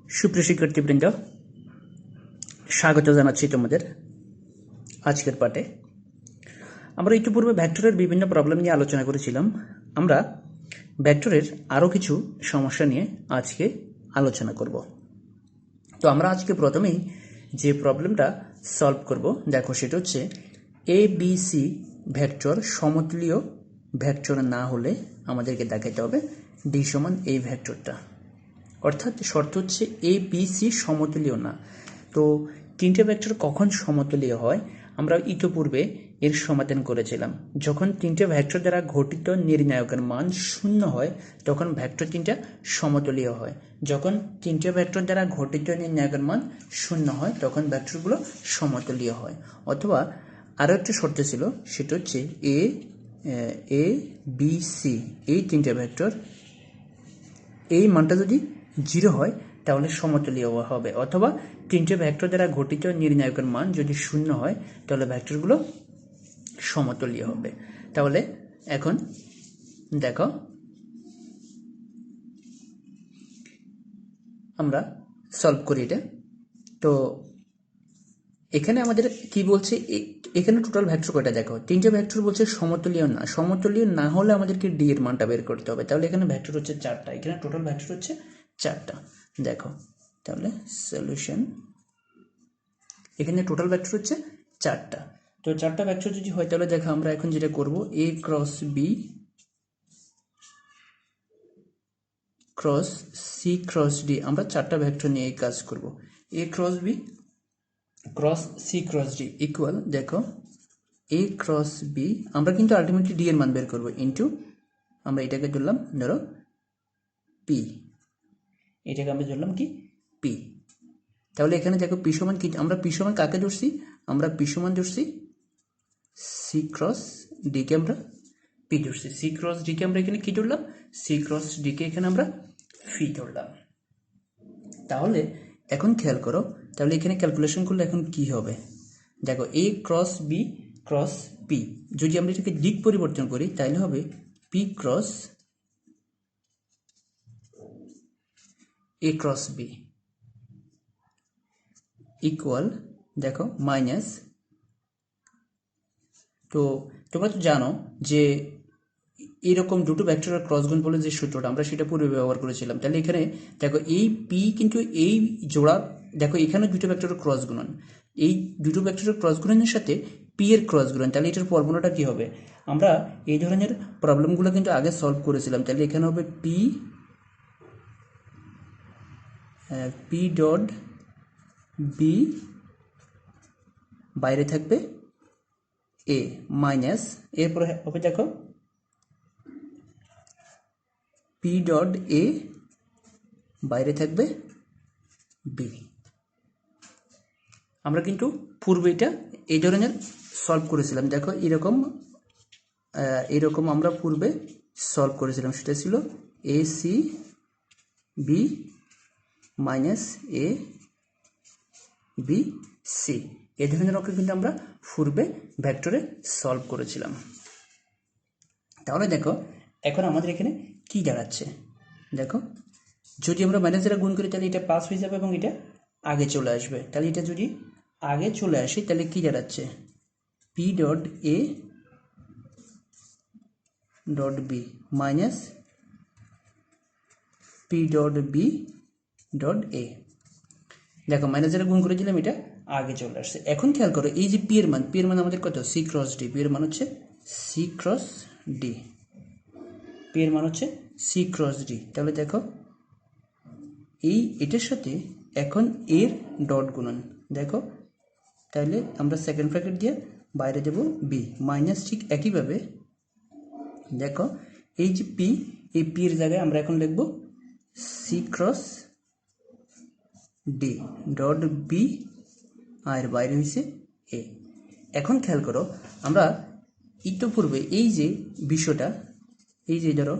সুপ্রিয় শিক্ষার্থীবৃন্দ, স্বাগত জানাচ্ছি তোমাদের আজকের পাঠে। আমরা ইতিপূর্বে ভেক্টরের বিভিন্ন প্রবলেম নিয়ে আলোচনা করেছিলাম। আমরা ভেক্টরের আরও কিছু সমস্যা নিয়ে আজকে আলোচনা করব। তো আমরা আজকে প্রথমেই যে প্রবলেমটা সলভ করব, দেখো সেটা হচ্ছে এ বি সি ভেক্টর সমতুল্য ভেক্টর না হলে আমাদেরকে দেখাতে হবে ডি সমান এই ভেক্টরটা। অর্থাৎ শর্ত হচ্ছে এ বি সি সমতুল্য না। তো তিনটে ভেক্টর কখন সমতুল্য হয় আমরা ইতিপূর্বে এর সমাধান করেছিলাম। যখন তিনটে ভেক্টর দ্বারা গঠিত নির্ণায়কের মান শূন্য হয় তখন ভেক্টর তিনটা সমতুল্য হয়। যখন তিনটে ভেক্টর দ্বারা গঠিত নির্ণায়কের মান শূন্য হয় তখন ভেক্টরগুলো সমতুল্য হয়। অথবা আরও একটা শর্ত ছিল, সেটা হচ্ছে এ বি সি এই তিনটে ভেক্টর এই মানটা যদি 0 হয় তাহলে সমতুল্য হবে, অথবা তিনটে ভেক্টর দ্বারা গঠিত নির্ণায়কের মান যদি 0 হয় তাহলে ভেক্টরগুলো সমতুল্য হবে। তাহলে এখন দেখো আমরা সলভ করি এটা। তো এখানে আমাদের কি বলছে, এখানে টোটাল ভেক্টর কয়টা দেখো, তিনটে ভেক্টর বলছে সমতুল্য না। সমতুল্য না হলে আমাদেরকে ডি এর মানটা বের করতে হবে। তাহলে এখানে ভেক্টর হচ্ছে 4টা, এখানে টোটাল ভেক্টর হচ্ছে 4টা। দেখো তাহলে সলিউশন, এখানে টোটাল ভেক্টর হচ্ছে 4টা। তো 4টা ভেক্টর যদি হয় তাহলে দেখো আমরা এখন যেটা করব, A cross B cross C cross D, আমরা 4টা ভেক্টর নিয়ে কাজ করব। A cross B cross C cross D equal, দেখো এ ক্রস বি, আমরা কিন্তু আলটিমেটলি ডি এর মান বের করবো, ইন্টু আমরা এটাকে ধরলাম ধরো পি, এটাকে আমরা ধরলাম কি পি। তাহলে এখানে দেখো পি সমান কি, আমরা পি সমান কাকে ধরছি, আমরা পি সমান ধরছি সি ক্রস ডি কে আমরা পি ধরছি। সি ক্রস ডি কে আমরা এখানে কি ধরলাম, সি ক্রস ডি কে এখানে আমরা ফি ধরলাম। তাহলে এখন খেয়াল করো, তাহলে এখানে ক্যালকুলেশন করলে এখন কি হবে, দেখো A cross B cross P, যদি আমরা এটাকে দিক পরিবর্তন করি তাহলে হবে পি ক্রস এ ক্রস বি ইকুয়াল, দেখো মাইনাস, তো তোমরা তো জানো যে এরকম দুটো ভেক্টরের ক্রস গুণ বলে যে সূত্রটা আমরা সেটা পূর্বে ব্যবহার করেছিলাম। তাহলে এখানে দেখো এই পি কিন্তু এই জোড়া, দেখো এখানে দুটো ভেক্টরের ক্রস গুণন, এই দুটো ভেক্টরের ক্রস গুণনের সাথে পি এর ক্রস গুণন, তাহলে এটার ফর্মুলাটা কি হবে, আমরা এই ধরনের প্রবলেমগুলো কিন্তু আগে সলভ করেছিলাম। তাহলে এখানে হবে পি ডট বি, বাইরে থাকবে এ মাইনাস, এরপরে হবে দেখো পি ডট এ, বাইরে থাকবে বি। আমরা কিন্তু পূর্বে এটা এই ধরনের সলভ করেছিলাম। দেখো এরকম আমরা পূর্বে সলভ করেছিলাম, সেটা ছিল A C B minus A B C, এই ধরনের অঙ্ক কিন্তু আমরা পূর্বে ভেক্টরে সলভ করেছিলাম। তাহলে দেখো এখন আমাদের এখানে কি দাঁড়াচ্ছে, দেখো যদি আমরা মাইনাস দ্বারা গুণ করি তাহলে এটা পাস হয়ে যাবে এবং এটা আগে চলে আসবে। তাহলে এটা যদি আগে চলে আসে তাহলে কি দাঁড়াচ্ছে, P dot A dot B minus P dot B dot A, দেখো মাইনাস দ্বারা গুণ করে দিলাম, এটা আগে চলে আসছে। এখন খেয়াল করো এই যে পি এর মান আমাদের কত, সি ক্রস ডি, পি এর মান হচ্ছে সি ক্রস ডি, পি এর মান হচ্ছে সি ক্রস ডি। তাহলে দেখো এই এটার সাথে এখন এর ডট গুণন, দেখো তাহলে আমরা সেকেন্ড ব্র্যাকেট দিয়ে বাইরে দেব বি মাইনাস, ঠিক একইভাবে দেখো এই যে পি, এই পি এর জায়গায় আমরা এখন লিখব C cross D dot B, আর বাইরে হয়েছে এ। এখন খেয়াল করো আমরা ইতিপূর্বে এই যে বিষয়টা, এই যে ধরো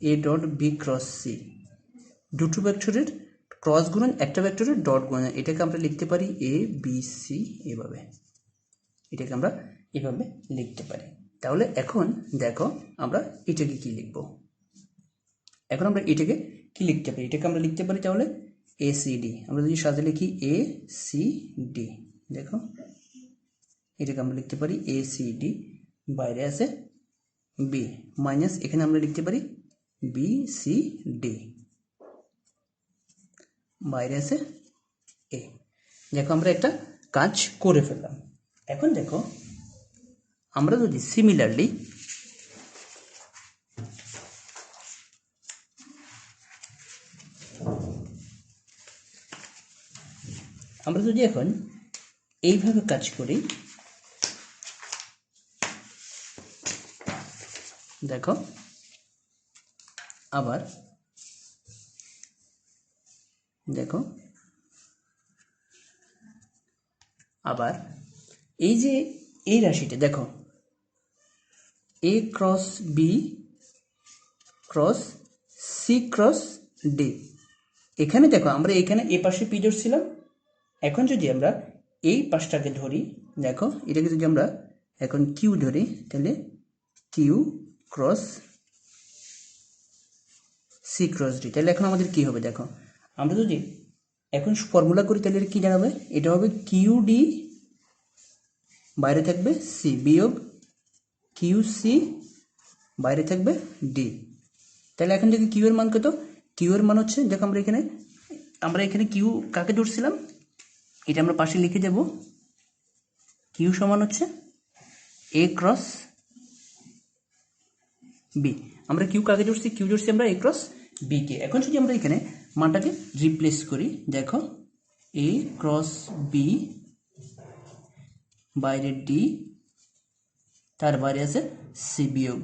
A dot B cross C, দুটো ভেক্টরের ক্রস গুণন একটা ভেক্টরের ডট গুণন, এটাকে আমরা লিখতে পারি এ বি সি, এভাবে এটাকে আমরা এভাবে লিখতে পারি। তাহলে এখন দেখো আমরা এটাকে কি লিখব, এখন আমরা এটাকে কি লিখতে পারি, এটাকে আমরা লিখতে পারি তাহলে ACD, আমরা যদি সাজে লিখি ACD, দেখো এটাকে আমরা লিখতে পারি ACD, বাইরে আছে B, মাইনাস এখানে আমরা লিখতে পারি BCD, বাইরে আছে A। দেখো আমরা একটা কাজ করে ফেললাম। এখন দেখো আমরা যদি সিমিলারলি এখন এইভাবে কাজ করি, দেখো আবার দেখো আবার এই যে এই রাশিটা দেখো A cross B cross C cross D, এখানে দেখো আমরা এখানে এ পাশে পি ধরছিলাম, এখন যদি আমরা এই পাশটাকে ধরি, দেখো এটাকে যদি আমরা এখন কিউ ধরি, তাহলে Q cross C cross D, তাহলে এখন আমাদের কি হবে, দেখো আমরা যদি এখন ফর্মুলা করি তাহলে কি দাঁড়াবে, এটা হবে কিউ ডি, বাইরে থাকবে সি, বিয়োগ কিউ সি, বাইরে থাকবে ডি। তাহলে এখন দেখি কিউ এর মান কত, কিউ এর মান হচ্ছে, দেখো আমরা এখানে কিউ কাকে ধরছিলাম, এটা আমরা পাশে লিখে দেব, কিউ সমান হচ্ছে এ ক্রস বি, আমরা কিউ কাকে ধরছি, কিউ ধরছি আমরা এ ক্রস বি কে। এখন যদি আমরা এখানে মানটাকে রিপ্লেস করি, দেখো এ ক্রস বি, বাইরে ডি, তার বাইরে আছে সি, বিয়োগ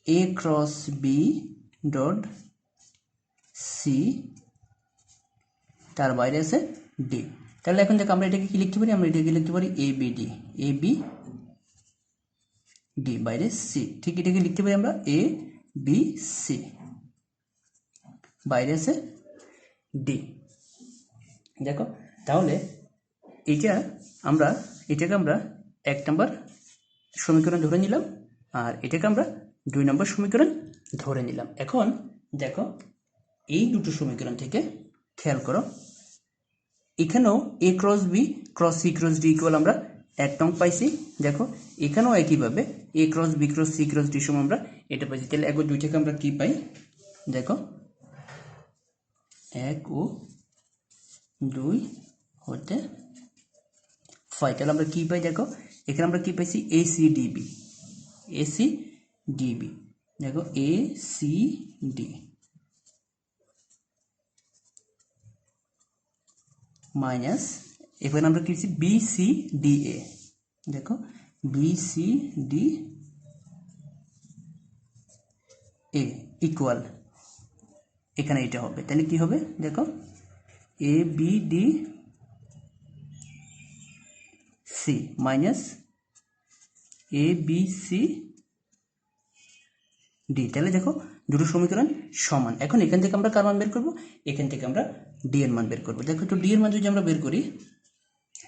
এ ক্রস বি ডট সি, তার বাইরে আছে ডি। তাহলে এখন দেখো আমরা এটাকে কি লিখতে পারি, আমরা এটাকে লিখতে পারি এ বি ডি, এ বি ডি, বাইরে সি, ঠিক এটাকে লিখতে পারি আমরা এ বি সি, বাইরে আছে ডি। দেখো তাহলে এটাকে আমরা 1 নম্বর সমীকরণ ধরে নিলাম, আর এটাকে আমরা 2 নম্বর সমীকরণ ধরে নিলাম। এখন দেখো এই দুটো সমীকরণ থেকে খেয়াল করো, এখানেও A cross B cross C cross D equal আমরা 1 নং পাইছি, দেখো এখানেও একইভাবে A cross B cross C cross D সমান আমরা এটা পাইছি। তাহলে 1 ও 2 থেকে আমরা কি পাই, দেখো 1 ও 2 হতে 5, তাহলে আমরা কি পাই, দেখো এখানে আমরা কি পাইছি ACDB, ACDB, দেখো ACD মাইনাস এখানে আমরা কি পেয়েছি BCDA, দেখো BCDA ইকুয়াল এখানে এটা হবে, তাহলে কি হবে, দেখো ABDC মাইনাস ABCD, তাহলে দেখো দুটো সমীকরণ সমান। এখন এখান থেকে আমরা কার মান বের করবো, এখান থেকে আমরা ডি এর মান বের করবো। দেখো তো ডি এর মান যদি আমরা বের করি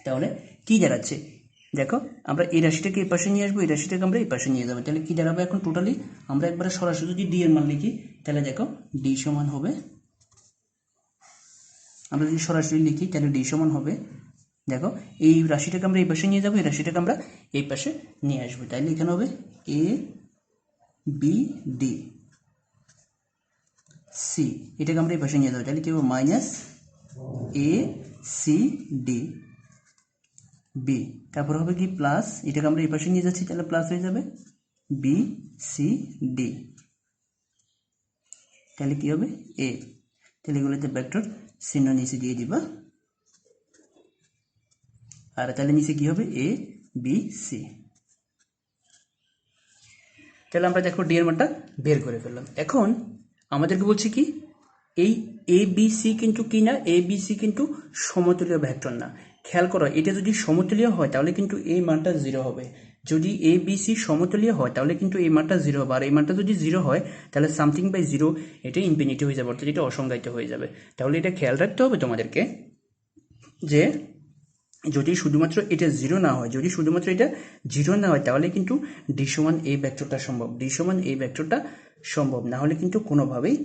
তাহলে কি দাঁড়াচ্ছে, দেখো আমরা এই রাশিটাকে এই পাশে নিয়ে আসবো, এই রাশিটাকে আমরা এই পাশে নিয়ে যাবো, তাহলে কি দাঁড়াবে, এখন টোটালি আমরা একবারে সরাসরি যদি ডি এর মান লিখি, তাহলে দেখো ডি সমান হবে, আমরা যদি সরাসরি লিখি তাহলে ডি সমান হবে, দেখো এই রাশিটাকে আমরা এই পাশে নিয়ে যাবো, এই রাশিটাকে আমরা এই পাশে নিয়ে আসবো, তাহলে এখানে হবে এ বি ডি সি, এটাকে আমরা এই পাশে নিয়ে যাবো, তাহলে কি হবে minus A C D B, তারপর হবে কি প্লাস, এটাকে আমরা এই পাশে নিয়ে যাচ্ছি, তাহলে প্লাস হয়ে যাবে বি সি ডি, তাহলে কি হবে এ, তাহলে এগুলোতে ভেক্টর চিহ্ন নিচে দিয়ে দিবা, আর তাহলে নিচে কি হবে এ বি সি। তাহলে আমরা দেখো ডি এর মানটা বের করে ফেললাম। এখন আমাদেরকে বলছে কি এই এ বি সি কিন্তু কি না, এ বি সি কিন্তু সমতুলীয় ভেক্টর না। খেয়াল করো এটা যদি সমতুলীয় হয় তাহলে কিন্তু এই মানটা 0 হবে, যদি এ বি সি সমতুলীয় হয় তাহলে কিন্তু এই মানটা 0 হবে, আর এই মানটা যদি 0 হয় তাহলে সামথিং বাই 0 এটা ইনফিনিটি হয়ে যাবে, অর্থাৎ এটা অসংজ্ঞায়িত হয়ে যাবে। তাহলে এটা খেয়াল রাখতে হবে তোমাদেরকে যে যদি শুধুমাত্র এটা 0 না হয়, যদি শুধুমাত্র এটা 0 না হয় তাহলে কিন্তু ডি সমান এই ভেক্টরটা সম্ভব, ডি সমান এই ভেক্টরটা সম্ভব, না হলে কিন্তু কোনোভাবেই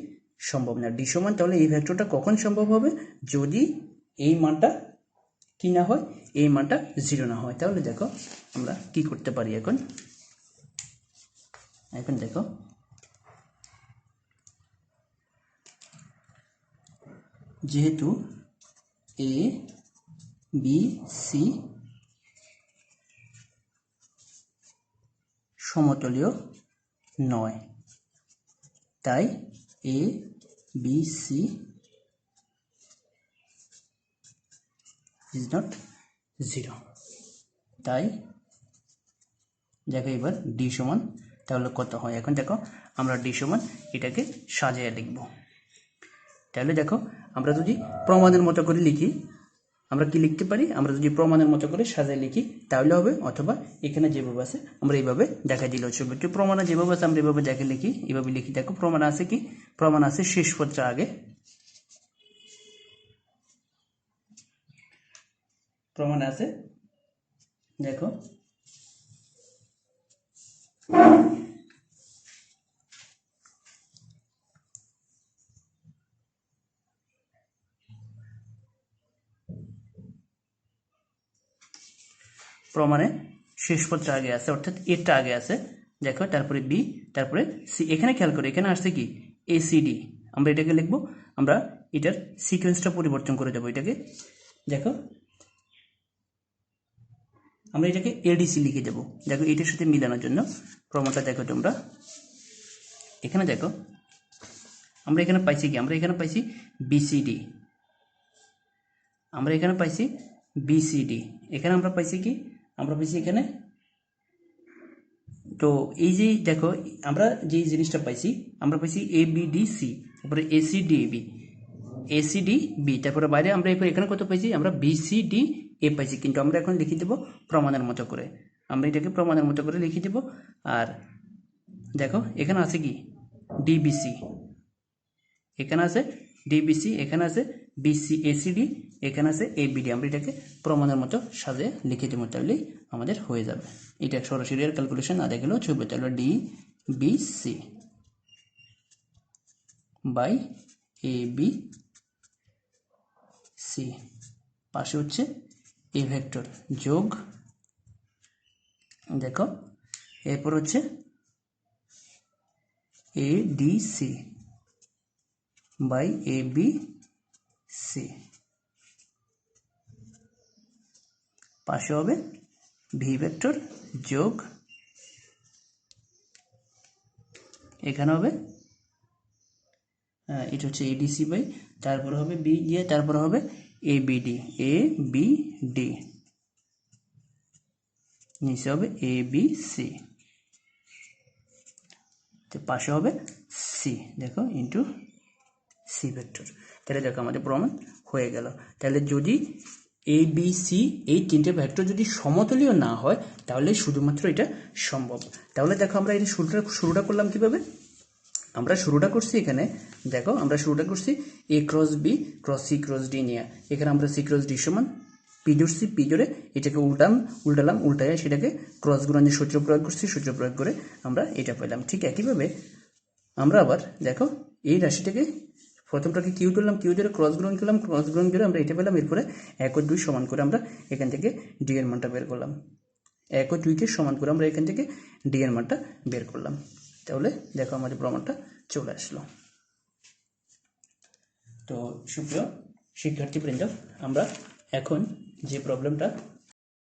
সম্ভব না। ডি সমান তাহলে এই ভেক্টরটা কখন সম্ভব হবে, যদি এই মানটা কি না হয়, এই মানটা 0 না হয়। তাহলে দেখো আমরা কি করতে পারি এখন দেখো যেহেতু এ বি সি সমতলীয় নয়, তাই এ বি সি ইজ নট 0। তাই দেখো এবার ডি সমান তাহলে কত হয়। এখন দেখো আমরা ডি সমান এটাকে সাজিয়ে লিখব। তাহলে দেখো আমরা যদি প্রমাণের মতো করে লিখি, আমরা কি লিখতে পারি, আমরা যদি প্রমাণের মতো করে সাজিয়ে লিখি তাহলে হবে, অথবা এখানে যেভাবে আছে আমরা এইভাবে দেখা দিলে হচ্ছে। একটু প্রমাণে যেভাবে আছে আমরা এইভাবে দেখে লিখি, এইভাবে লিখি। দেখো প্রমাণ আছে কি, প্রমাণ আছে শেষ পত্র আগে, প্রমাণ আছে দেখো প্রমাণে শেষ পত্র আগে আছে, অর্থাৎ এটা আগে আছে দেখো, তারপরে বি, তারপরে সি। এখানে খেয়াল করো এখানে আসছে কি এসিডি, আমরা এটাকে লিখবো, আমরা এটার সিকোয়েন্সটা পরিবর্তন করে দেবো। এটাকে দেখো আমরা এটাকে এডিসি লিখে দেবো। দেখো এটার সাথে মিলানোর জন্য প্রমাণটা দেখো তোমরা এখানে দেখো, আমরা এখানে পাইছি কি, আমরা এখানে পাইছি বিসিডি, আমরা এখানে পাইছি বিসিডি, এখানে আমরা পাইছি কি, আমরা পাইছি এখানে। তো এই যে দেখো আমরা যে জিনিসটা পাইছি, আমরা পাইছি এ বি ডি সি, তারপরে এসিডি বি, এসিডি বি, তারপরে বাইরে আমরা এখানে কত পাইছি, আমরা বিসিডি এ পাইছি। কিন্তু আমরা এখন লিখে দেবো প্রমাণের মতো করে, আমরা এটাকে প্রমাণের মতো করে লিখে দেবো। আর দেখো এখানে আছে কি ডিবিসি, এখানে আছে ডিবিসি, এখানে আছে বিসি এসিডি, এখানে আছে এবিডি, আমরা এটাকে প্রমাণের মতো সাজিয়ে লিখে দেবো, তাহলেই আমাদের হয়ে যাবে। এটা সরাসরি আর ক্যালকুলেশন না দেখলেও ছবি, তাহলে D B C by A B C, পাশে হচ্ছে এ ভেক্টর যোগ দেখো এরপর হচ্ছে A D C by A B C, পাশে হবে ভি ভেক্টর যোগ এখানে হবে এটা হচ্ছে এডিসি বাই, তারপর হবে বি দিয়ে, তারপর হবে A B D, A B D, নিচে হবে এ বি সি, তো পাশে হবে সি দেখো ইন্টু সি ভেক্টর। তাহলে দেখো আমাদের প্রমাণ হয়ে গেল। তাহলে যদি এ বি সি এই তিনটে ভেক্টর যদি সমতলীয় না হয় তাহলে শুধুমাত্র এটা সম্ভব। তাহলে দেখো আমরা এটা শুরুটা করলাম কিভাবে, আমরা শুরুটা করছি এখানে দেখো, আমরা শুরুটা করছি A cross B cross C cross D নিয়ে। এখানে আমরা সি ক্রস ডি সমান পি ধরছি, পি ধরে এটাকে উল্টালাম, উল্টায় সেটাকে ক্রস গুণনের সূত্র প্রয়োগ করছি, সূত্র প্রয়োগ করে আমরা এটা পেলাম। ঠিক একইভাবে আমরা আবার দেখো এই রাশিটাকে প্রথমটাকে কিউ ধরলাম, কিউ ধরে ক্রস গুণন করলাম, ক্রস গুণন করে আমরা এটা পেলাম। এরপরে 1 ও 2 সমান করে আমরা এখান থেকে ডি এর মানটা বের করলাম, 1 ও 2 কে সমান করে আমরা এখান থেকে ডি এর মানটা বের করলাম। তাহলে দেখো আমাদের প্রমাণটা চলে আসলো। তো সুপ্রিয় শিক্ষার্থীবৃন্দ, আমরা এখন যে প্রবলেমটা